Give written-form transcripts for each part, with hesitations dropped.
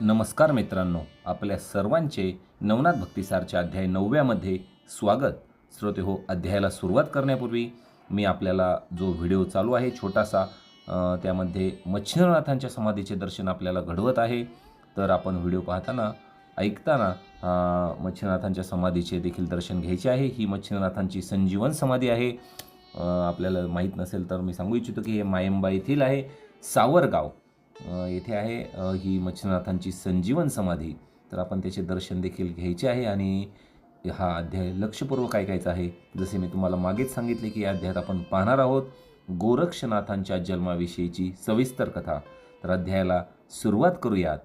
नमस्कार मित्रांनो, आपल्या सर्वांचे नवनाथ भक्तिसारच्या अध्याय 9व्यामध्ये स्वागत. श्रोते हो, अध्यायाला सुरुवात करण्यापूर्वी मी आपल्याला जो व्हिडिओ चालू आहे छोटासा, त्यामध्ये मच्छिंद्रनाथांच्या समाधीचे दर्शन आपल्याला घडवत आहे. तर आपण व्हिडिओ पाहताना ऐकताना मच्छिंद्रनाथांच्या समाधीचे देखील दर्शन घ्यायचे आहे. ही मच्छिंद्रनाथांची संजीवन समाधी आहे. आपल्याला माहीत नसेल तर मी सांगू इच्छितो की हे मायंबा येथील आहे, सावरगाव येथे आहे ही मच्छिंद्रनाथांची संजीवन समाधी. तर आपण त्याचे दर्शन देखील घ्यायचे आहे आणि हा अध्याय लक्षपूर्वक ऐकायचा आहे. जसे मी तुम्हाला मागेच सांगितले की या अध्यायात आपण पाहणार आहोत गोरक्षनाथांच्या जन्माविषयीची सविस्तर कथा. तर अध्यायाला सुरुवात करूयात.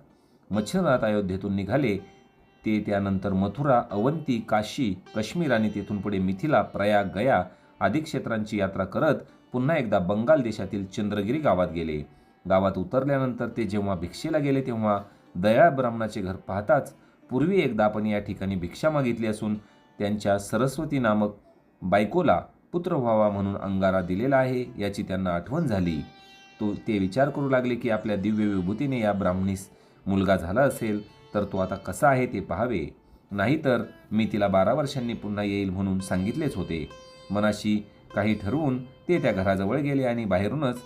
मच्छिंद्रनाथ अयोध्येतून निघाले. ते त्यानंतर मथुरा, अवंती, काशी, काश्मीर आणि तेथून पुढे मिथिला, प्रयाग, गया आदी क्षेत्रांची यात्रा करत पुन्हा एकदा बंगाल देशातील चंद्रगिरी गावात गेले. गावात उतरल्यानंतर ते जेव्हा भिक्षेला गेले तेव्हा दयाळ ब्राह्मणाचे घर पाहताच पूर्वी एकदा आपण या ठिकाणी भिक्षा मागितली असून त्यांच्या सरस्वती नामक बायकोला पुत्र व्हावा म्हणून अंगारा दिलेला आहे याची त्यांना आठवण झाली. ते विचार करू लागले की आपल्या दिव्य विभूतीने या ब्राह्मणीस मुलगा झाला असेल तर तो आता कसा आहे ते पाहावे, नाहीतर मी तिला 12 वर्षांनी पुन्हा येईल म्हणून सांगितलेच होते. मनाशी काही ठरवून ते त्या घराजवळ गेले आणि बाहेरूनच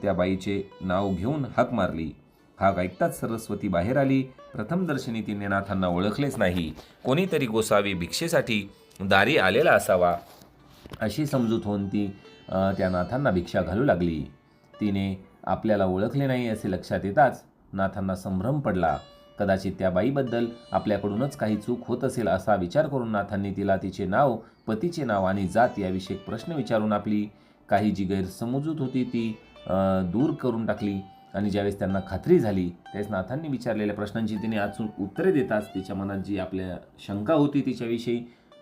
त्या बाईचे नाव घेऊन हाक मारली. हाक ऐकताच सरस्वती बाहेर आली. प्रथम दर्शनी तिने नाथांना ओळखलेच नाही. कोणीतरी गोसावी भिक्षेसाठी दारी आलेला असावा अशी समजूत होऊन ती त्या नाथांना भिक्षा घालू लागली. तिने आपल्याला ओळखले नाही असे लक्षात येताच नाथांना संभ्रम पडला. कदाचित त्या बाईबद्दल आपल्याकडूनच काही चूक होत असेल असा विचार करून नाथांनी तिला तिचे नाव, पतीचे नाव आणि जात याविषयी प्रश्न विचारून आपली काही जी गैरसमजूत होती ती दूर करून टाकली. आणि ज्यावेळेस त्यांना खात्री झाली त्यावेळेस नाथांनी विचारलेल्या प्रश्नांची तिने अचूक उत्तरे देताच तिच्या मनात जी आपल्या शंका होती तिच्याविषयी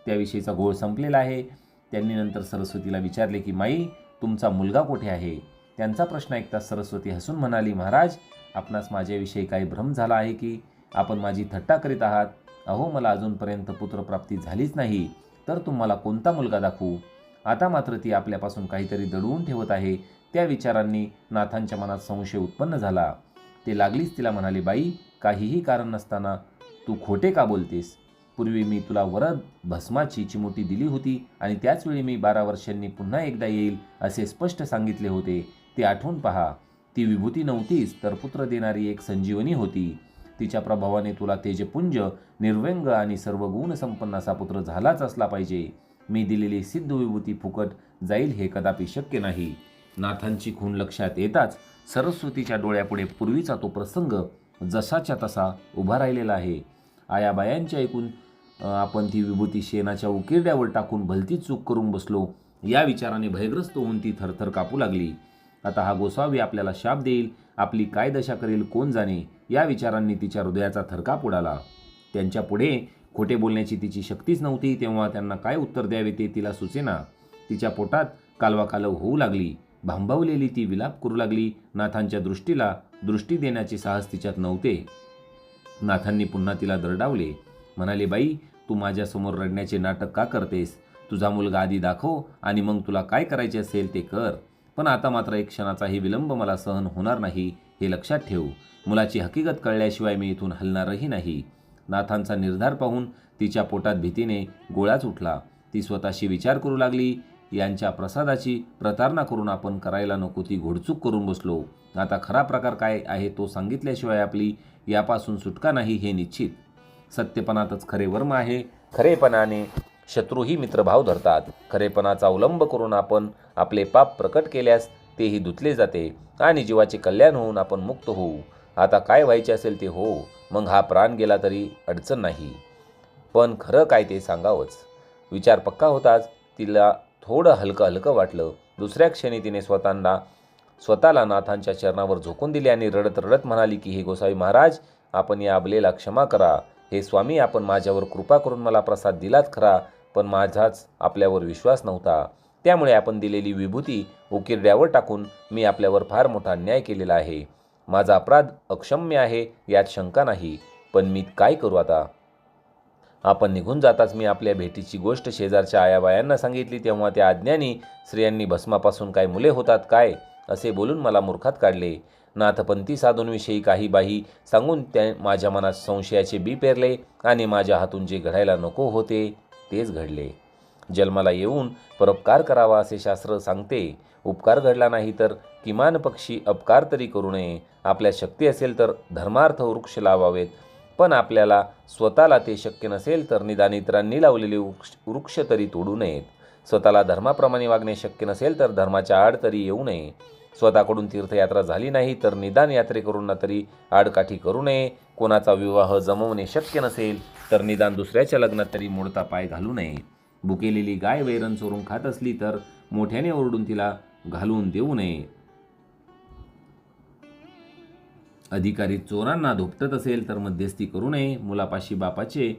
त्याविषयीचा घोळ संपलेला आहे. त्यांनी नंतर सरस्वतीला विचारले की माई, तुमचा मुलगा कुठे आहे? त्यांचा प्रश्न ऐकताच सरस्वती हसून म्हणाली, महाराज, आपणास माझ्याविषयी काही भ्रम झाला आहे की आपण माझी थट्टा करीत आहात? अहो, मला अजूनपर्यंत पुत्रप्राप्ती झालीच नाही, तर तुम्हाला कोणता मुलगा दाखवू? आता मात्र ती आपल्यापासून काहीतरी दडवून ठेवत आहे. त्या विचारांनी नाथांच्या मनात संशय उत्पन्न झाला. ते लागलीच तिला म्हणाले, बाई, काहीही कारण नसताना तू खोटे का बोलतेस? पूर्वी मी तुला वरद भस्माची चिमुटी दिली होती आणि त्याचवेळी मी 12 वर्षांनी पुन्हा एकदा येईल असे स्पष्ट सांगितले होते. ते आठवून पहा. ती विभूती नव्हतीच तर पुत्र देणारी एक संजीवनी होती. तिच्या प्रभावाने तुला तेजपुंज, निर्व्यंग आणि सर्व गुण संपन्न असा पुत्र झालाच असला पाहिजे. मी दिलेली सिद्ध विभूती फुकट जाईल हे कदापि शक्य नाही. नाथांची खूण लक्षात येताच सरस्वतीच्या डोळ्यापुढे पूर्वीचा तो प्रसंग जसाच्या तसा उभा राहिलेला आहे. आयाबायांचे ऐकून आपण ती विभूती शेणाच्या उकिरड्यावर टाकून भलती चूक करून बसलो या विचाराने भयग्रस्त होऊन ती थरथर कापू लागली. आता हा गोसावी आपल्याला शाप देईल, आपली काय दशा करेल कोण जाणे, या विचारांनी तिच्या हृदयाचा थरकाप उडाला. त्यांच्या पुढे खोटे बोलण्याची तिची शक्तीच नव्हती. तेव्हा त्यांना काय उत्तर द्यावे ते तिला सुचेना. तिच्या पोटात कालवाकालव होऊ लागली. भांबावलेली ती विलाप करू लागली. नाथांच्या दृष्टीला दृष्टी देण्याचे साहस तिच्यात नव्हते. नाथांनी पुन्हा तिला दरडावले. म्हणाले, बाई, तू माझ्यासमोर रडण्याचे नाटक का करतेस? तुझा मुलगा आधी दाखव आणि मग तुला काय करायचे असेल ते कर. पण आता मात्र एक क्षणाचाही विलंब मला सहन होणार नाही, हे लक्षात ठेव. मुलाची हकीकत कळल्याशिवाय मी इथून हलणारही नाही. नाथांचा निर्धार पाहून तिच्या पोटात भीतीने गोळाच उठला. ती स्वतःशी विचार करू लागली, यांच्या प्रसादाची प्रतारणा करून आपण करायला नको ती घोडचूक करून बसलो. आता खरा प्रकार काय आहे तो सांगितल्याशिवाय आपली यापासून सुटका नाही हे निश्चित. सत्यपणातच खरे वर्म आहे. खरेपणाने शत्रूही मित्रभाव धरतात. खरेपणाचा अवलंब करून आपण आपले पाप प्रकट केल्यास तेही धुतले जाते आणि जीवाचे कल्याण होऊन आपण मुक्त होऊ. आता काय व्हायचे असेल ते हो, मग हा प्राण गेला तरी अडचण नाही, पण खरं काय ते सांगावंच. विचार पक्का होताच तिला थोडं हलकं हलकं वाटलं. दुसऱ्या क्षणी तिने स्वतःला नाथांच्या चरणावर झोकून दिले आणि रडत रडत म्हणाली की हे गोसावी महाराज, आपण या अबलेला क्षमा करा. हे स्वामी, आपण माझ्यावर कृपा करून मला प्रसाद दिलाच खरा, पण माझाच आपल्यावर विश्वास नव्हता. त्यामुळे आपण दिलेली विभूती उकिरड्यावर टाकून मी आपल्यावर फार मोठा अन्याय केलेला आहे. माझा अपराध अक्षम्य आहे यात शंका नाही, पण मी काय करू आता? आपण निघून जाताच मी आपल्या भेटीची गोष्ट शेजारच्या आयाबायांना सांगितली. तेव्हा त्या अज्ञानी स्त्रियांनी भस्मापासून काय मुले होतात काय असे बोलून मला मूर्खात काढले. नाथपंथी साधूंविषयी काही बाही सांगून त्या माझ्या मनात संशयाचे बी पेरले आणि माझ्या हातून जे घडायला नको होते तेच घडले. जन्माला येऊन परोपकार करावा असे शास्त्र सांगते. उपकार घडला नाही तर किमान पक्षी अपकार तरी करू नये. आपल्या शक्ती असेल तर धर्मार्थ वृक्ष लावावेत, पण आपल्याला स्वतःला ते शक्य नसेल तर निदान इतरांनी लावलेले वृक्ष तरी तोडू नयेत. स्वतःला धर्माप्रमाणे वागणे शक्य नसेल तर धर्माच्या आड तरी येऊ नये. स्वतःकडून तीर्थयात्रा झाली नाही तर निदान यात्रेकरूंना तरी आडकाठी करू नये. कोणाचा विवाह जमवणे शक्य नसेल तर निदान दुसऱ्याच्या लग्नात तरी मोडता पाय घालू नये. भुकेलेली गाय वैरण चोरून खात असली तर मोठ्याने ओरडून तिला घालून देऊ नये. अधिकारी चोरांना धोपटत असेल तर मध्यस्थी करू नये. मुलापाशी बापाचे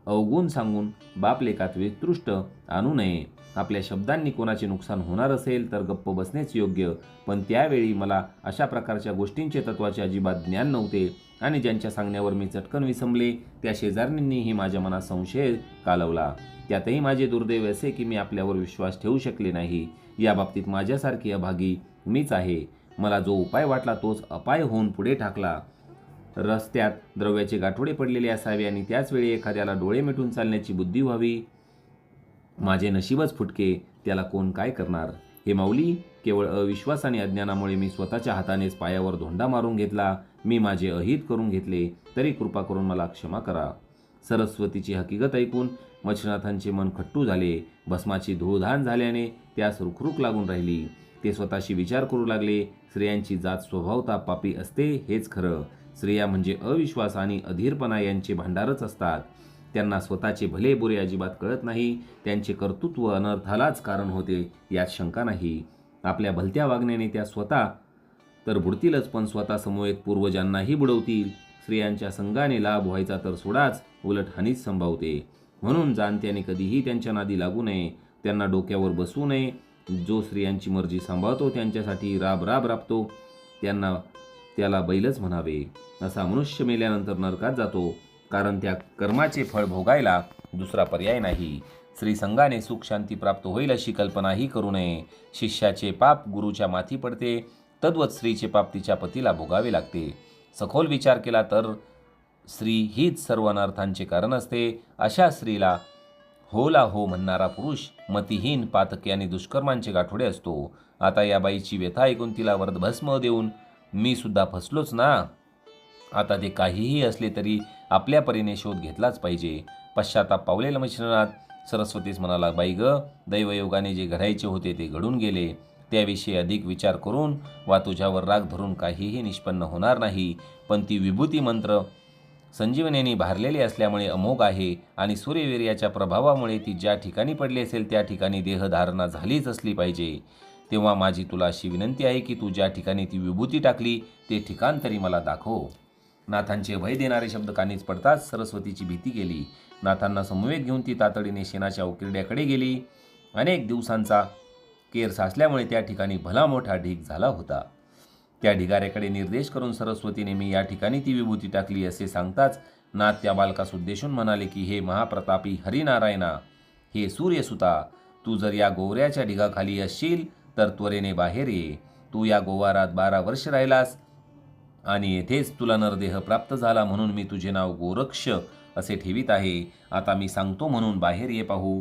अवगुण सांगून बाप लेकात वितृष्ट आणू नये. आपल्या शब्दांनी कोणाचे नुकसान होणार असेल तर गप्प बसणेच योग्य. पण त्यावेळी मला अशा प्रकारच्या गोष्टींचे तत्वाचे अजिबात ज्ञान नव्हते आणि ज्यांच्या सांगण्यावर मी चटकन विसंबले त्या शेजाऱ्यांनीही माझ्या मनात संशय कालवला. त्यातही माझे दुर्दैव असे की मी आपल्यावर विश्वास ठेवू शकले नाही. या बाबतीत माझ्यासारखी अभागी मीच आहे. मला जो उपाय वाटला तोच अपाय होऊन पुढे टाकला. रस्त्यात द्रव्याचे गाठोडे पडलेले असावे आणि त्याच वेळी एखाद्याला डोळे मिटून चालण्याची बुद्धी व्हावी. माझे नशीबच फुटके, त्याला कोण काय करणार. हे माऊली, केवळ अविश्वास आणि अज्ञानामुळे मी स्वतःच्या हातानेच पायावर धोंडा मारून घेतला. मी माझे अहित करून घेतले, तरी कृपा करून मला क्षमा करा. सरस्वतीची हकीकत ऐकून मच्छनाथांचे मन खट्टू झाले. भस्माची धूळधाण झाल्याने त्यास रुखरुख लागून राहिली. ते स्वतःशी विचार करू लागले. स्त्रियांची जात स्वभावता पापी असते हेच खरं. स्त्रिया म्हणजे अविश्वास आणि अधीरपणा यांचे भांडारच असतात. त्यांना स्वतःचे भले बुरे अजिबात कळत नाही. त्यांचे कर्तृत्व अनर्थालाच कारण होते यात शंका नाही. आपल्या भलत्या वागण्याने त्या स्वतः तर बुडतीलच, पण स्वतः समवेत पूर्वजांनाही बुडवतील. स्त्रियांच्या संघाने लाभ व्हायचा तर सोडाच, उलट हानीच संभावते. म्हणून जाणत्याने कधीही त्यांच्या नादी लागू नये. त्यांना डोक्यावर बसवू नये. जो स्त्रियांची मर्जी सांभाळतो, त्यांच्यासाठी राब राबतो, त्याला बैलच म्हणावे. असा मनुष्य मेल्यानंतर नरकात जातो, कारण त्या कर्माचे फळ भोगायला दुसरा पर्याय नाही. स्त्रीसंगाने सुख शांती प्राप्त होईल अशी कल्पनाही करू नये. शिष्याचे पाप गुरुच्या माथी पडते, तद्वत स्त्रीचे पाप तिच्या पतीला भोगावे लागते. सखोल विचार केला तर स्त्री हीच सर्व अनर्थांचे कारण असते. अशा स्त्रीला होला हो म्हणणारा पुरुष मतिहीन, पातकी आणि दुष्कर्मांचे गाठोडे असतो. आता या बाईची व्यथा ऐकून तिला वरदभस्म देऊन मी सुद्धा फसलोच ना. आता ते काहीही असले तरी आपल्या परीने शोध घेतलाच पाहिजे. पश्चाताप पावलेला मच्छिंद्रनाथ सरस्वतीस म्हणाला, बाई ग, दैवयोगाने जे घडायचे होते ते घडून गेले. त्याविषयी अधिक विचार करून वा तुझ्यावर राग धरून काहीही निष्पन्न होणार नाही. पण ती विभूती मंत्र संजीवनीने भारलेली असल्यामुळे अमोघ आहे आणि सूर्यवीर्याच्या प्रभावामुळे ती ज्या ठिकाणी पडली असेल त्या ठिकाणी देहधारणा झालीच असली पाहिजे. तेव्हा माझी तुला अशी विनंती आहे की तू ज्या ठिकाणी ती विभूती टाकली ते ठिकाण तरी मला दाखव. नाथांचे भय देणारे शब्द कानीच पडताच सरस्वतीची भीती गेली. नाथांना समवेत घेऊन ती तातडीने शेणाच्या उकिरड्याकडे गेली. अनेक दिवसांचा केर साचल्यामुळे त्या ठिकाणी भला मोठा ढीग झाला होता. त्या ढिगाऱ्याकडे निर्देश करून सरस्वतीने मी या ठिकाणी ती विभूती टाकली असे सांगताच नाथ त्या बालकास उद्देशून म्हणाले की हे महाप्रतापी हरिनारायणा, हे सूर्यसुता, तू जर या गोवऱ्याच्या ढिगाखाली असशील तर त्वरेने बाहेर ये. तू या गोवारात 12 वर्ष राहिलास आणि येथेच तुला नरदेह प्राप्त झाला, म्हणून मी तुझे नाव गोरक्ष असे ठेवित आहे. आता मी सांगतो म्हणून बाहेर ये पाहू.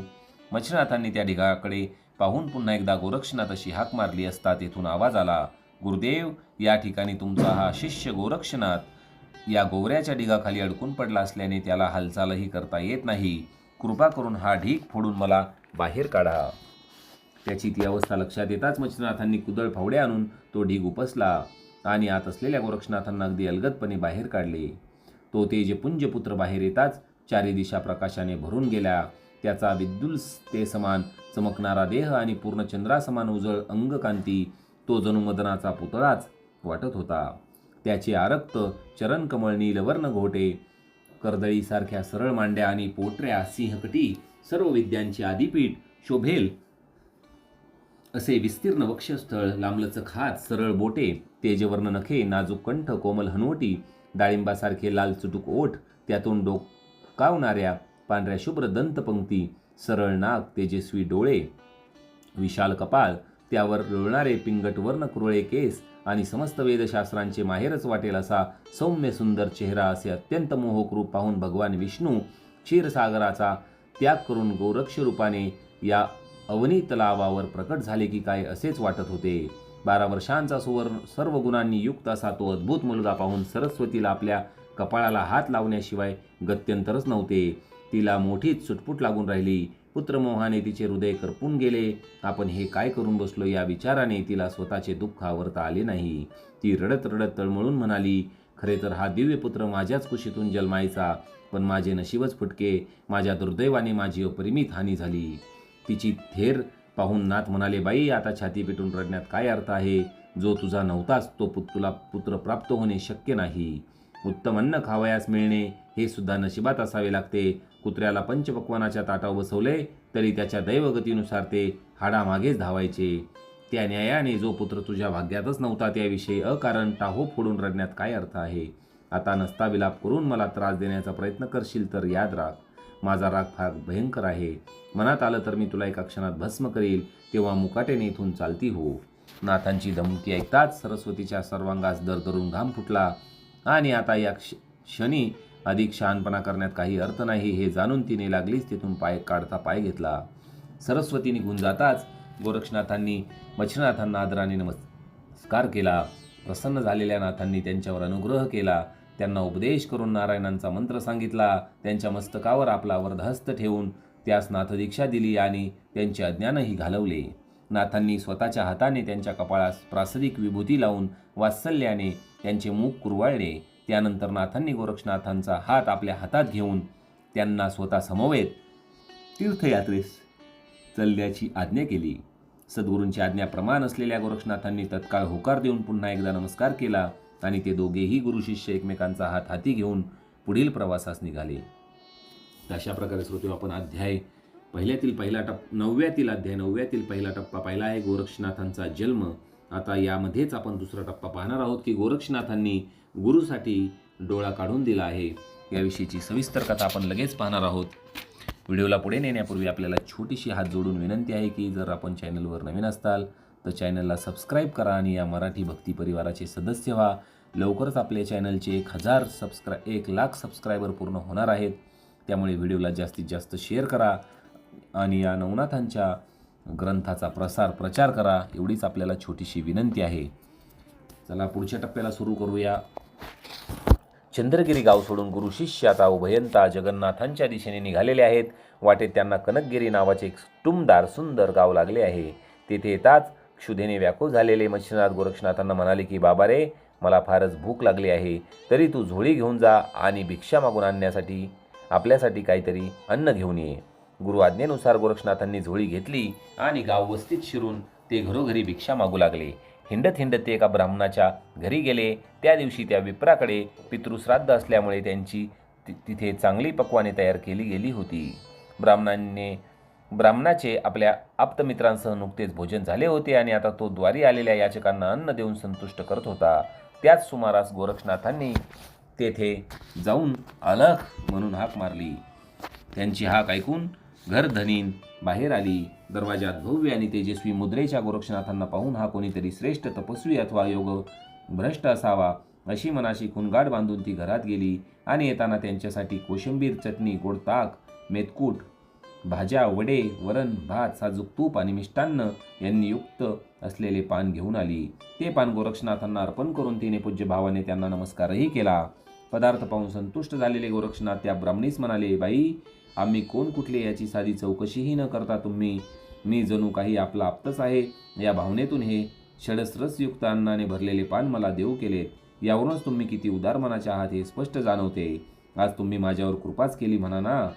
मच्छनाथांनी त्या ढिगाकडे पाहून पुन्हा एकदा गोरक्षनाथ अशी हाक मारली असता तेथून आवाज आला, गुरुदेव, या ठिकाणी तुमचा हा शिष्य गोरक्षनाथ या गोवऱ्याच्या ढिगाखाली अडकून पडला असल्याने त्याला हालचालही करता येत नाही. कृपा करून हा ढीग फोडून मला बाहेर काढा. त्याची ती अवस्था लक्षात येताच मच्छनाथांनी कुदळ फावड्या आणून तो ढीग उपसला आणि आत असलेल्या गोरक्षनाथांना अगदी अलगदपणे बाहेर काढले. तो तेजपुंज पुत्र बाहेर येताच चारी दिशा प्रकाशाने भरून गेल्या. त्याचा विद्युल्सते समान चमकणारा देह आणि पूर्ण चंद्रासमान उजळ अंगकांती, तो जणू मदनाचा पुतळाच वाटत होता. त्याचे आरक्त चरणकमळ नीलवर्ण घोटे, कर्दळीसारख्या सरळ मांड्या आणि पोटऱ्या, सिंहकटी, सर्व विद्यांची आदिपीठ शोभेल असे विस्तीर्ण वक्षस्थळ, लांबलचक हात, सरळ बोटे, तेजवर्ण नखे, नाजूक कंठ, कोमल हनवटी, डाळिंबासारखे लाल चुटूक ओठ, त्यातून डोकावणाऱ्या पांढऱ्या शुभ्र दंतपंक्ती, सरळ नाक, तेजस्वी डोळे, विशाल कपाळ, त्यावर लोळणारे पिंगटवर्ण कुरळे केस आणि समस्त वेदशास्त्रांचे माहेरच वाटेल असा सौम्य सुंदर चेहरा, असे अत्यंत मोहक रूप पाहून भगवान विष्णू क्षीरसागराचा त्याग करून गोरक्ष रूपाने या अवनी तलावावर प्रकट झाले की काय असेच वाटत होते. 12 वर्षांचा सर्व गुणांनी युक्त असा तो अद्भुत मुलगा पाहून सरस्वतीला आपल्या कपाळाला हात लावण्याशिवाय गत्यंतरच नव्हते. तिला मोठीच सुटफूट लागून राहिली. पुत्रमोहाने तिचे हृदय करपून गेले. आपण हे काय करून बसलो या विचाराने तिला स्वतःचे दुःख आवरता आले नाही. ती रडत रडत तळमळून म्हणाली, खरे तर हा दिव्य पुत्र माझ्याच कुशीतून जन्मायचा, पण माझे नशीबच फुटके. माझ्या दुर्दैवाने माझी अपरिमित हानी झाली. तिची थेर पाहून नाथ म्हणाले, बाई, आता छाती पेटून रडण्यात काय अर्थ आहे? जो तुझा नव्हताच तो तुला पुत्र प्राप्त होणे शक्य नाही. उत्तम अन्न खावयास मिळणे हे सुद्धा नशिबात असावे लागते. कुत्र्याला पंचपक्वानाच्या ताटावर बसवले तरी त्याच्या दैवगतीनुसार ते हाडामागेच धावायचे. त्या न्यायाने जो पुत्र तुझ्या भाग्यातच नव्हता त्याविषयी अकारण टाहो फोडून रडण्यात काय अर्थ आहे? आता नसता विलाप करून मला त्रास देण्याचा प्रयत्न करशील तर याद राख, माझा राग फार भयंकर आहे. मनात आलं तर मी तुला एका क्षणात भस्म करील, तेव्हा मुकाटेने इथून चालती हो. नाथांची धमकी ऐकताच सरस्वतीच्या सर्वांगास दरदरून घाम फुटला आणि आता या क्षणी अधिक शहाणपणा करण्यात काही अर्थ नाही हे जाणून तिने लागलीच तिथून पाय घेतला. सरस्वती निघून जाताच गोरक्षनाथांनी मच्छनाथांना आदराने नमस्कार केला. प्रसन्न झालेल्या नाथांनी त्यांच्यावर अनुग्रह केला. त्यांना उपदेश करून नारायणांचा मंत्र सांगितला. त्यांच्या मस्तकावर आपला वरदहस्त ठेवून त्यास नाथदीक्षा दिली आणि त्यांचे अज्ञानही घालवले. नाथांनी स्वतःच्या हाताने त्यांच्या कपाळास प्रासदिक विभूती लावून वात्सल्याने त्यांचे मुख कुरवाळले. त्यानंतर नाथांनी गोरक्षनाथांचा हात आपल्या हातात घेऊन त्यांना स्वतः समवेत तीर्थयात्रेस चालण्याची आज्ञा केली. सद्गुरूंची आज्ञा प्रमाण असलेल्या गोरक्षनाथांनी तत्काळ होकार देऊन पुन्हा एकदा नमस्कार केला आणि ते दोघेही गुरु शिष्य एकमेकांचा हात हाती घेऊन पुढील प्रवासास निघाले. अशा प्रकारे श्रोते, आपण नवव्यातील पहिला टप्पा पाहिला आहे, गोरक्षनाथांचा जन्म. आता यामध्येच आपण दुसरा टप्पा पाहणार आहोत की गोरक्षनाथांनी गुरुसाठी डोळा काढून दिला आहे. याविषयीची सविस्तर कथा आपण लगेच पाहणार आहोत. व्हिडिओला पुढे नेण्यापूर्वी आपल्याला छोटीशी हात जोडून विनंती आहे की जर आपण चॅनलवर नवीन असताल तर चॅनलला सबस्क्राईब करा आणि या मराठी भक्ती परिवाराचे सदस्य व्हा. लवकरच आपल्या चॅनलचे 1,00,000 सबस्क्रायबर पूर्ण होणार आहेत. त्यामुळे व्हिडिओला जास्तीत जास्त शेअर करा आणि या नवनाथांच्या ग्रंथाचा प्रचार करा, एवढीच आपल्याला छोटीशी विनंती आहे. चला पुढच्या टप्प्याला सुरू करूया. चंद्रगिरी गाव सोडून गुरु शिष्य आता उभयंता जगन्नाथांच्या दिशेने निघालेले आहेत. वाटेत त्यांना कनकगिरी नावाचे एक टुमदार सुंदर गाव लागले आहे. तेथे येताच क्षुधेने व्याकुळ झालेले मच्छनाथ गोरक्षनाथांना म्हणाले की बाबा रे, मला फारच भूक लागली आहे, तरी तू झोळी घेऊन जा आणि भिक्षा मागून आणण्यासाठी आपल्यासाठी काहीतरी अन्न घेऊन ये. गुरु आज्ञेनुसार गोरक्षनाथांनी झोळी घेतली आणि गाव वस्तीत शिरून ते घरोघरी भिक्षा मागू लागले. हिंडत ते एका ब्राह्मणाच्या घरी गेले. त्या दिवशी त्या विप्राकडे पितृश्राद्ध असल्यामुळे त्यांची तिथे चांगली पक्वाने तयार केली गेली होती. ब्राह्मणाचे आपल्या आप्तमित्रांसह नुकतेच भोजन झाले होते आणि आता तो द्वारी आलेल्या याचकांना अन्न देऊन संतुष्ट करत होता. त्याच सुमारास गोरक्षनाथांनी तेथे जाऊन अलख म्हणून हाक मारली. त्यांची हाक ऐकून घरधनीन बाहेर आली. दरवाजात भव्य आणि तेजस्वी मुद्रेच्या गोरक्षनाथांना पाहून हा कोणीतरी श्रेष्ठ तपस्वी अथवा योग भ्रष्ट असावा अशी मनाशी खुणगाड बांधून ती घरात गेली आणि येताना त्यांच्यासाठी कोशिंबीर, चटणी, गोड ताक, मेतकूट, भाज्या, वडे, वरण, भात, साजूक तूप आणि मिष्टान्न यांनी युक्त असलेले पान घेऊन आली. ते पान गोरक्षनाथांना अर्पण करून तिने पूज्य भावाने त्यांना नमस्कारही केला. पदार्थ पाहून संतुष्ट झालेले गोरक्षनाथ त्या ब्राह्मणीस म्हणाले, बाई, आम्ही कोण कुठले याची साधी चौकशीही न करता मी जणू काही आपला आप्तच आहे या भावनेतून हे षडरसयुक्त अन्नाने भरलेले पान मला देऊ केलेत. यावरूनच तुम्ही किती उदार मनाचे आहात हे स्पष्ट जाणवते. आज तुम्ही माझ्यावर कृपाच केली म्हणा ना.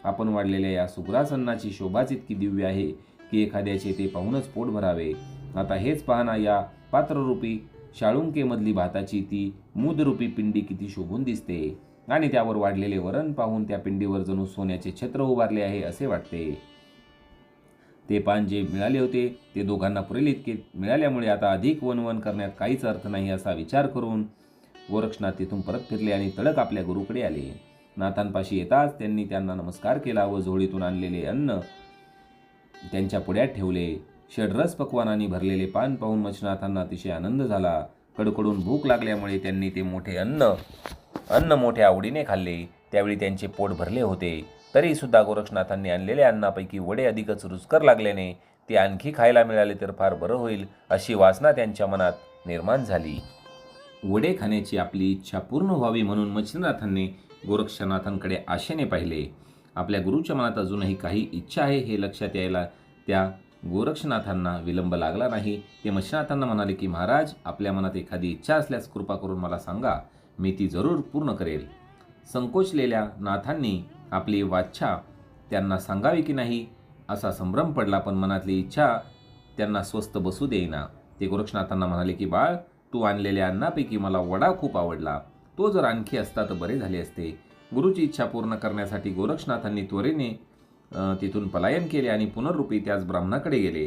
आपण वाढलेल्या या सुग्रास अन्नाची शोभाच इतकी दिव्य आहे की एखाद्याचे ते पाहूनच पोट भरावे. आता हेच पाहना, या पात्ररूपी शाळुंकेमधली भाताची ती मूदरूपी पिंडी किती शोभून दिसते आणि त्यावर वाढलेले वरण पाहून त्या पिंडीवर जणू सोन्याचे छत्र उभारले आहे असे वाटते. ते पान जे मिळाले होते ते दोघांना पुरेल इतके मिळाल्यामुळे आता अधिक वनवन करण्यात काहीच अर्थ नाही असा विचार करून गोरक्षनाथ तिथून परत फिरले आणि तडक आपल्या गुरुकडे आले. नाथांपाशी येताच त्यांनी त्यांना नमस्कार केला व झोळीतून आणलेले अन्न त्यांच्या पुढ्यात ठेवले. षडरस पक्वानांनी भरलेले पान पाहून मच्छनाथांना अतिशय आनंद झाला. कडकडून भूक लागल्यामुळे त्यांनी ते मोठे अन्न मोठ्या आवडीने खाल्ले. त्यावेळी त्यांचे पोट भरले होते. तरीसुद्धा गोरक्षनाथांनी आणलेल्या अन्नापैकी वडे अधिकच रुचकर लागल्याने ते आणखी खायला मिळाले तर फार बरं होईल अशी वासना त्यांच्या मनात निर्माण झाली. वडे खाण्याची आपली इच्छा पूर्ण व्हावी म्हणून मच्छिंद्रनाथांनी गोरक्षनाथांकडे आशेने पाहिले. आपल्या गुरुच्या मनात अजूनही काही इच्छा आहे हे लक्षात यायला त्या गोरक्षनाथांना विलंब लागला नाही. ते मच्छिंद्रनाथांना म्हणाले की महाराज, आपल्या मनात एखादी इच्छा असल्यास कृपा करून मला सांगा, मी ती जरूर पूर्ण करेल. संकोचलेल्या नाथांनी आपली वाच्छा त्यांना सांगावी की नाही असा संभ्रम पडला, पण मनातली इच्छा त्यांना स्वस्थ बसू देईना. ते गोरक्षनाथांना म्हणाले की बाळ, तू आणलेल्या अन्नापैकी मला वडा खूप आवडला. तो जर आणखी असता तर बरे झाले असते. गुरुची इच्छा पूर्ण करण्यासाठी गोरक्षनाथांनी त्वरेने तिथून पलायन केले आणि पुनर्रूपी त्याच ब्राह्मणाकडे गेले.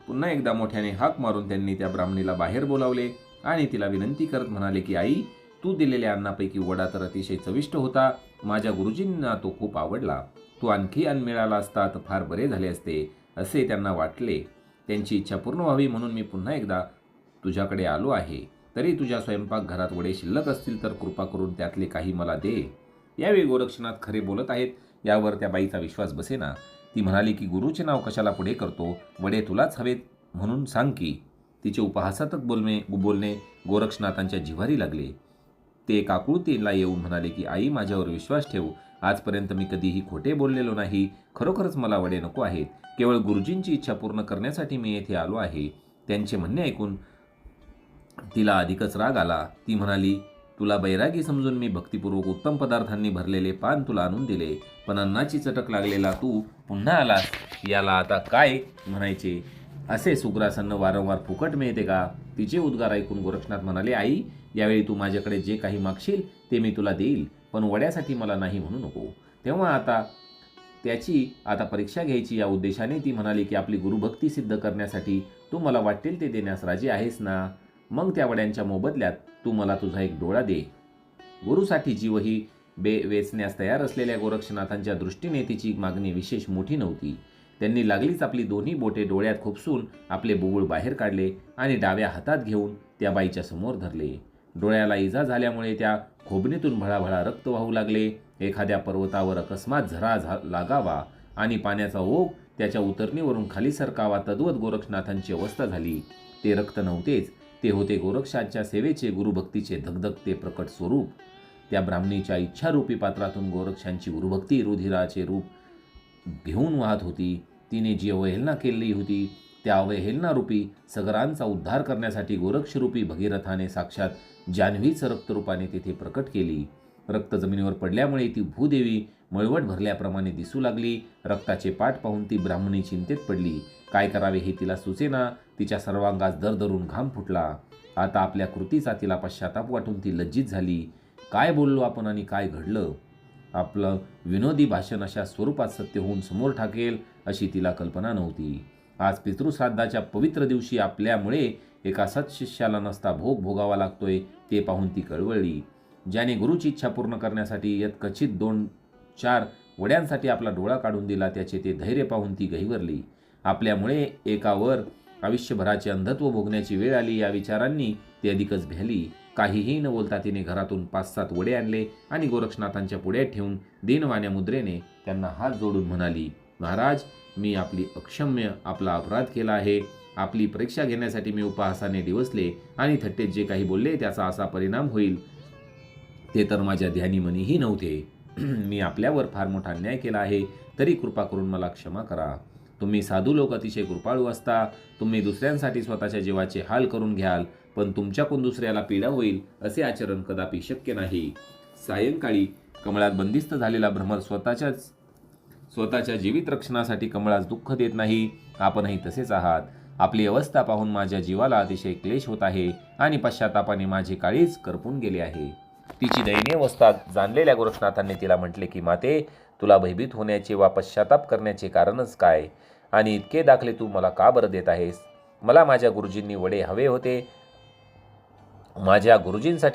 पुन्हा एकदा मोठ्याने हाक मारून त्यांनी त्या ब्राह्मणीला बाहेर बोलावले आणि तिला विनंती करत म्हणाले की आई, तू दिलेल्या अन्नापैकी वडा तर अतिशय चविष्ट होता. माझ्या गुरुजींना तो खूप आवडला. तू आणखी अन्न मिळाला असता तर फार बरे झाले असते असे त्यांना वाटले. त्यांची इच्छा पूर्ण व्हावी म्हणून मी पुन्हा एकदा तुझ्याकडे आलो आहे. तरी तुझ्या स्वयंपाकघरात वडे शिल्लक असतील तर कृपा करून त्यातले काही मला दे. यावेळी गोरक्षनाथ खरे बोलत आहेत यावर त्या बाईचा विश्वास बसेना. ती म्हणाली की गुरुचे नाव कशाला पुढे करतो, वडे तुलाच हवेत म्हणून सांग की. तिचे उपहासातच बोलणे गोरक्षनाथांच्या जिव्हारी लागले. ते काकुळतीला येऊन म्हणाले की आई, माझ्यावर विश्वास ठेव. आजपर्यंत मी कधीही खोटे बोललेलो नाही. खरोखरच मला वडे नको आहेत. केवळ गुरुजींची इच्छा पूर्ण करण्यासाठी मी येथे आलो आहे. त्यांचे म्हणणे ऐकून तिला अधिकच राग आला. ती म्हणाली, तुला बैरागी समजून मी भक्तिपूर्वक उत्तम पदार्थांनी भरलेले पान तुला आणून दिले, पण अन्नाची चटक लागलेला तू पुन्हा आलास. याला आता काय म्हणायचे? असे सुग्रासन्न वारंवार फुकट मिळते का? तिचे उद्गार ऐकून गोरक्षनाथ म्हणाले, आई, यावेळी तू माझ्याकडे जे काही मागशील ते मी तुला देईल, पण वड्यासाठी मला नाही म्हणू नको. तेव्हा त्याची परीक्षा घ्यायची या उद्देशाने ती म्हणाली की आपली गुरुभक्ती सिद्ध करण्यासाठी तू मला वाटेल ते देण्यास राजी आहेस ना? मग त्या वड्यांच्या मोबदल्यात तू मला तुझा एक डोळा दे. गुरुसाठी जीवही वेचण्यास तयार असलेल्या गोरक्षनाथांच्या दृष्टीने तिची मागणी विशेष मोठी नव्हती. त्यांनी लागलीच आपली दोन्ही बोटे डोळ्यात खुपसून आपले बुबुळ बाहेर काढले आणि डाव्या हातात घेऊन त्या बाईच्या समोर धरले. डोळ्याला इजा झाल्यामुळे त्या खोबणीतून भळाभळा रक्त वाहू लागले. एखाद्या पर्वतावर अकस्मात झरा लागावा आणि पाण्याचा ओघ त्याच्या उतरणीवरून खाली सरकावा, तद्वत गोरक्षनाथांची अवस्था झाली. ते रक्त नव्हतेच, ते होते गोरक्षांच्या सेवेचे, गुरुभक्तीचे धगधगते प्रकट स्वरूप. त्या ब्राह्मणीच्या इच्छारूपी पात्रातून गोरक्षांची गुरुभक्ती रुधिराचे रूप घेऊन वाहत होती. तिने जी अवहेलना केली होती त्या अवहेलनारूपी सगरांचा उद्धार करण्यासाठी गोरक्षरूपी भगीरथाने साक्षात जान्हवीचं रक्तरूपाने तेथे प्रकट केली. रक्त जमिनीवर पडल्यामुळे ती भूदेवी मळवट भरल्याप्रमाणे दिसू लागली. रक्ताचे पाठ पाहून ती ब्राह्मणी चिंतेत पडली. काय करावे हे तिला सुचेना. तिच्या सर्वांगास दरदरून घाम फुटला. आता आपल्या कृतीचा तिला पश्चाताप वाटून ती लज्जित झाली. काय बोललो आपण आणि काय घडलं? आपलं विनोदी भाषण अशा स्वरूपात सत्य होऊन समोर ठाकेल अशी तिला कल्पना नव्हती. आज पितृश्राद्धाच्या पवित्र दिवशी आपल्यामुळे एका सत्शिष्याला नसता भोग भोगावा लागतोय ते पाहून ती कळवळली. ज्याने गुरुची इच्छा पूर्ण करण्यासाठी यत्कचित 2-4 वड्यांसाठी आपला डोळा काढून दिला, त्याचे ते धैर्य पाहून ती गहिवरली. आपल्यामुळे एकावर आयुष्यभराचे अंधत्व भोगण्याची वेळ आली या विचारांनी ती अधिकच भ्याली. काहीही न बोलता तिने घरातून 5-7 वडे आणले आणि गोरक्षनाथांच्या पुढ्यात ठेवून दीनवाण्या मुद्रेने त्यांना हात जोडून म्हणाली, महाराज, मी आपला अपराध केला आहे. आपली परीक्षा घेण्यासाठी मी उपहासाने डिवसले आणि थट्टेत जे काही बोलले त्याचा असा परिणाम होईल ते तर माझ्या ध्यानीमनीही नव्हते. मी आपल्यावर फार मोठा अन्याय केला आहे, तरी कृपा करून मला क्षमा करा. तुम्ही साधू लोक अतिशय कृपाळू असता. तुम्ही दुसऱ्यांसाठी स्वतःच्या जीवाचे हाल करून घ्याल, पण तुमच्याकडून दुसऱ्याला पीडा होईल असे आचरण कदापि शक्य नाही. सायंकाळी कमळात बंदिस्त झालेला भ्रमर स्वतःच्या जीवित रक्षणासाठी कमळास दुःख देत नाही. आपणही तसेच आहात. आपली अवस्था पाहून माझ्या जीवाला अतिशय क्लेश होत आहे आणि पश्चातापाने माझे काळीज करपून गेले आहे. तिची दयनीय अवस्था जाणलेल्या गोरक्षनाथांनी तिला म्हटले की माते, तुला भयभीत होण्याचे वा पश्चाताप करण्याचे कारणच काय? आणि इतके दाखले तू मला का बरं देत आहेस? मला माझ्या गुरुजींसाठी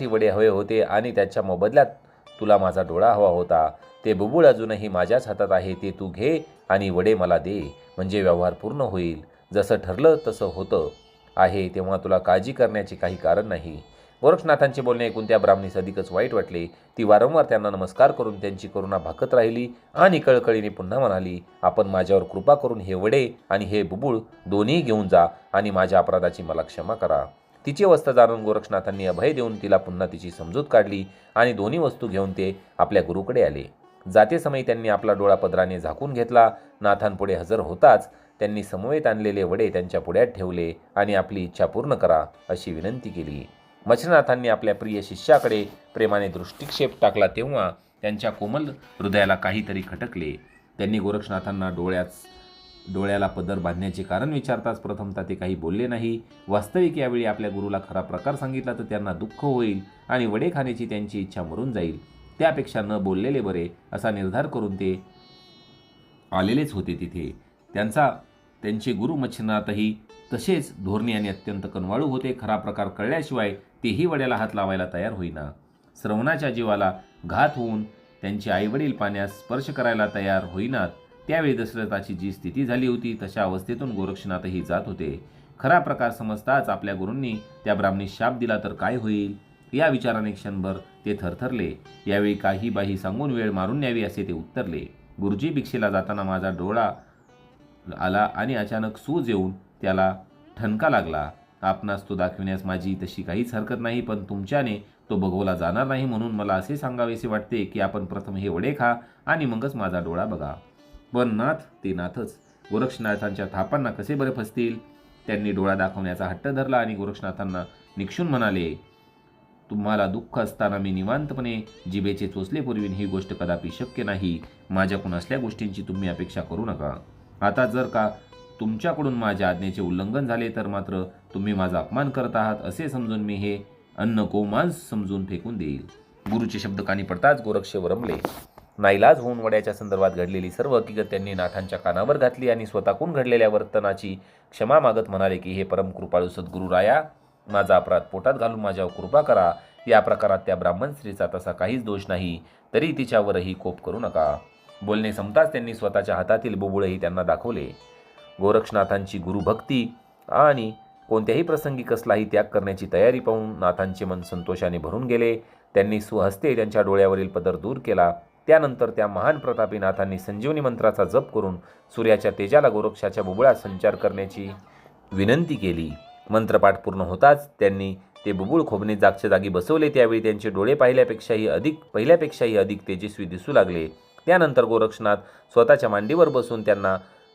वडे हवे होते आणि त्याच्या मोबदल्यात तुला माझा डोळा हवा होता. ते बुबुळ अजूनही माझ्याच हातात आहे. ते तू घे आणि वडे मला दे, म्हणजे व्यवहार पूर्ण होईल. जसं ठरलं तसं होतं आहे तेव्हा तुला काळजी करण्याचे काही कारण नाही. गोरक्षनाथांचे बोलणे ऐकून त्या ब्राह्मणीस अधिकच वाईट वाटले. ती वारंवार त्यांना नमस्कार करून त्यांची करुणा भाकत राहिली आणि कळकळीने पुन्हा म्हणाली, आपण माझ्यावर कृपा करून हे वडे आणि हे बुबुळ दोन्ही घेऊन जा आणि माझ्या अपराधाची मला क्षमा करा. तिची अवस्था जाणून गोरक्षनाथांनी अभय देऊन तिला पुन्हा तिची समजूत काढली आणि दोन्ही वस्तू घेऊन ते आपल्या गुरुकडे आले. जाते समयी त्यांनी आपला डोळा पदराने झाकून घेतला. नाथांपुढे हजर होताच त्यांनी समवेत आणलेले वडे त्यांच्या पुढ्यात ठेवले आणि आपली इच्छा पूर्ण करा अशी विनंती केली. मच्छनाथांनी आपल्या प्रिय शिष्याकडे प्रेमाने दृष्टिक्षेप टाकला तेव्हा त्यांच्या कोमल हृदयाला काहीतरी खटकले. त्यांनी गोरक्षनाथांना डोळ्याला पदर बांधण्याचे कारण विचारताच प्रथमतः ते काही बोलले नाही. वास्तविक यावेळी आपल्या गुरुला खरा प्रकार सांगितला तर त्यांना दुःख होईल आणि वडे खाण्याची त्यांची इच्छा मरून जाईल. त्यापेक्षा न बोललेले बरे असा निर्धार करून ते आलेलेच होते तिथे. त्यांचे गुरु मच्छनाथही तसेच धोरणी आणि अत्यंत कनवाळू होते. खरा प्रकार कळल्याशिवाय तेही वड्याला हात लावायला तयार होईना. श्रवणाच्या जीवाला घात होऊन त्यांचे आईवडील पाण्यास स्पर्श करायला तयार होईनात. त्यावेळी दशरथाची जी स्थिती झाली होती तशा अवस्थेतून गोरक्षनाथही जात होते. खरा प्रकार समजताच आपल्या गुरूंनी त्या ब्राह्मणीस शाप दिला तर काय होईल या विचाराने क्षणभर ते थरथरले. यावेळी काही बाही सांगून वेळ मारून न्यावी असे ते उत्तरले. गुरुजी, भिक्षेला जाताना माझा डोळा आला आणि अचानक सूज येऊन त्याला ठणका लागला. आपणास तो दाखविण्यास माझी तशी काहीच हरकत नाही, पण तुमच्याने तो बघवला जाणार नाही, म्हणून मला असे सांगावेसे वाटते की आपण प्रथम हे वडे खा आणि मगच माझा डोळा बघा. पण नाथ ते नाथच. गोरक्षनाथांच्या थापांना कसे बरे फसतील. त्यांनी डोळा दाखवण्याचा हट्ट धरला आणि गोरक्षनाथांना निक्षून म्हणाले, तुम्हाला दुःख असताना मी निवांतपणे जिभेचे चोचले पुरवीन ही गोष्ट कदापि शक्य नाही. माझ्याकडून असल्या गोष्टींची तुम्ही अपेक्षा करू नका. आता जर का तुमच्याकडून माझ्या आज्ञेचे उल्लंघन झाले तर मात्र तुम्ही माझा अपमान करत आहात असे समजून मी हे अन्न गोमांस समजून फेकून देईल. गुरुचे शब्द कानी पडताच गोरक्ष वरमले. नाईलाज होऊन वड्याच्या संदर्भात घडलेली सर्व हकीकत त्यांनी नाथांच्या कानावर घातली आणि स्वतःहून घडलेल्या वर्तनाची क्षमा मागत म्हणाले की हे परम कृपाळू सद्गुरू राया, माझा अपराध पोटात घालून माझ्यावर कृपा करा. या प्रकारात त्या ब्राह्मण स्त्रीचा तसा काहीच दोष नाही, तरी तिच्यावरही कोप करू नका. बोलणे संपताच त्यांनी स्वतःच्या हातातील बुबुळही त्यांना दाखवले. गोरक्षनाथांची गुरुभक्ती आणि कोणत्याही प्रसंगी कसलाही त्याग करण्याची तयारी पाहून नाथांचे मन संतोषाने भरून गेले. त्यांनी सुहस्ते त्यांच्या डोळ्यावरील पदर दूर केला. त्यानंतर त्या महान प्रतापी नाथांनी संजीवनी मंत्राचा जप करून सूर्याच्या तेजाला गोरक्षाच्या बुबुळात संचार करण्याची विनंती केली. मंत्रपाठ पूर्ण होताच त्यांनी ते बुबुळ खोबणे जागच्या जागी बसवले. त्यावेळी त्यांचे डोळे पहिल्यापेक्षाही अधिक तेजस्वी दिसू लागले. त्यानंतर गोरक्षनाथ स्वतःच्या मांडीवर बसून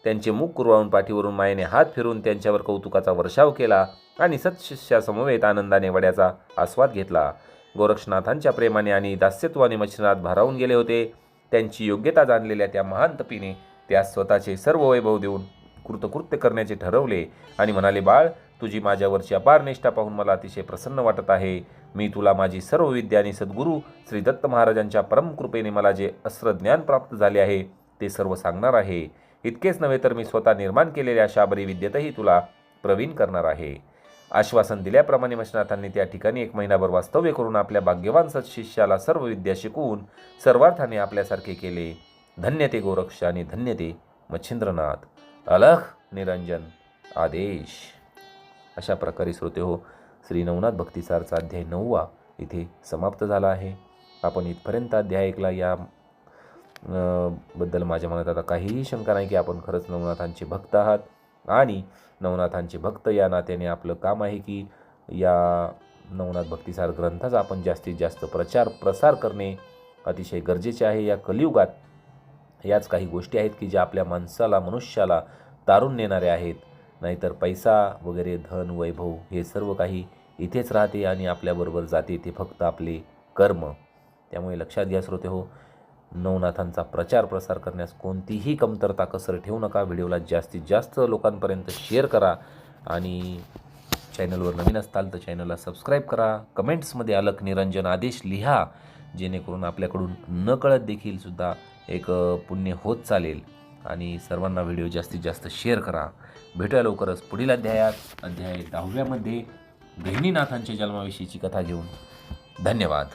त्यांचे मुख कुरवाळून पाठीवरून मायेने हात फिरून त्यांच्यावर कौतुकाचा वर्षाव केला आणि सत्शिष्यासमवेत आनंदाने वड्याचा आस्वाद घेतला. गोरक्षनाथांच्या प्रेमाने आणि दास्यत्वाने मच्छनाथ भारावून गेले होते. त्यांची योग्यता जाणलेल्या त्या महान तपीने त्यास स्वतःचे सर्व वैभव देऊन कृतकृत्य करण्याचे ठरवले आणि म्हणाले, बाळ, तुझी माझ्यावरची अपार निष्ठा पाहून मला अतिशय प्रसन्न वाटत आहे. मी तुला माझी सर्व विद्या आणि सद्गुरू श्री दत्त महाराजांच्या परमकृपेने मला जे अस्त्रज्ञान प्राप्त झाले आहे ते सर्व सांगणार आहे. इतकेच नव्हे तर मी स्वतः निर्माण केलेल्या शाबरी विद्येतही तुला प्रवीण करणार आहे. आश्वासन दिल्याप्रमाणे मच्छनाथांनी त्या ठिकाणी 1 महिनाभर वास्तव्य करून आपल्या भाग्यवान सत्शिष्याला सर्व विद्या शिकवून सर्वार्थाने आपल्यासारखे केले. धन्य ते गोरक्ष आणि धन्य ते मच्छिंद्रनाथ. अलख निरंजन आदेश. अशा प्रकारे श्रोते हो, श्री नवनाथ भक्तिसारचा अध्याय 9 इथे समाप्त झाला आहे. आपण इथपर्यंत अध्याय ऐकला. या बद्दल माझ्या मनात आता काहीही शंका नाही की आपण खरंच नवनाथांचे भक्त आहात आणि नवनाथांचे भक्त या नात्याने आपलं काम आहे की या नवनाथ भक्तिसार ग्रंथाचा आपण जास्तीत जास्त प्रसार करणे अतिशय गरजेचे आहे. या कलियुगात याच काही गोष्टी आहेत की ज्या आपल्या मनुष्याला तारून नेणाऱ्या आहेत. नाहीतर पैसा वगैरे, धन, वैभव हे सर्व काही इथेच राहते आणि आपल्याबरोबर जाते. ते फक्त आपले कर्म. त्यामुळे लक्षात घ्या श्रोते हो, नवनाथांचा प्रसार करण्यास कोणतीही कमतरता कसर ठेवू नका. व्हिडिओला जास्तीत जास्त लोकांपर्यंत शेअर करा आणि चॅनलवर नवीन असताल तर चॅनलला सबस्क्राईब करा. कमेंट्समध्ये अलख निरंजन आदेश लिहा, जेणेकरून आपल्याकडून नकळत देखील सुद्धा एक पुण्य होत चालेल. आणि सर्वांना व्हिडिओ जास्तीत जास्त शेअर करा. भेटूया लवकरच पुढील अध्यायात, अध्याय 10व्यामध्ये गहिनीनाथांच्या जन्माविषयीची कथा घेऊन. धन्यवाद.